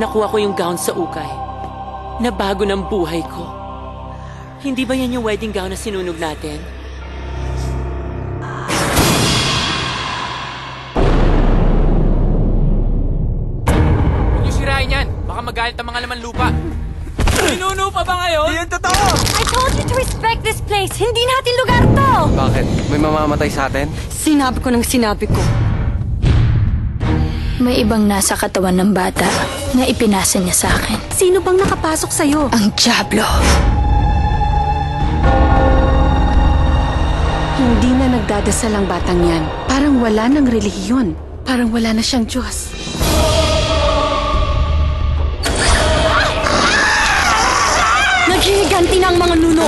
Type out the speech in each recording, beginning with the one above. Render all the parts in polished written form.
nakuha ko yung gown sa ukay. Nabago ng buhay ko. Hindi ba yan yung wedding gown na sinunog natin? Huwag niyo sirain yan. Baka magalit ang mga laman lupa. Pinuno pa ba ngayon? Hindi yan totoo! I told you to respect this place! Hindi natin lugar to! Bakit? May mamamatay sa atin? Sinabi ko ng sinabi ko. May ibang nasa katawan ng bata na ipinasa niya sa akin. Sino bang nakapasok sa'yo? Ang Diablo. Hindi na nagdadasal ang batang yan. Parang wala ng relihiyon. Parang wala na siyang Diyos. Naghihiganti na ang mga nuno.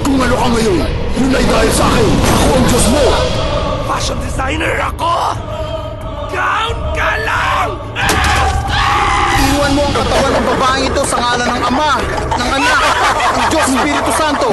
Kung ano ka ngayon, yun ay dahil sa akin. Ako ang Diyos mo. Fashion designer ako! Gown ka lang! Iwan mo ang katawan ng babaeng ito sa ngalan ng Ama, ng Anak, ng Diyos Espiritu Santo.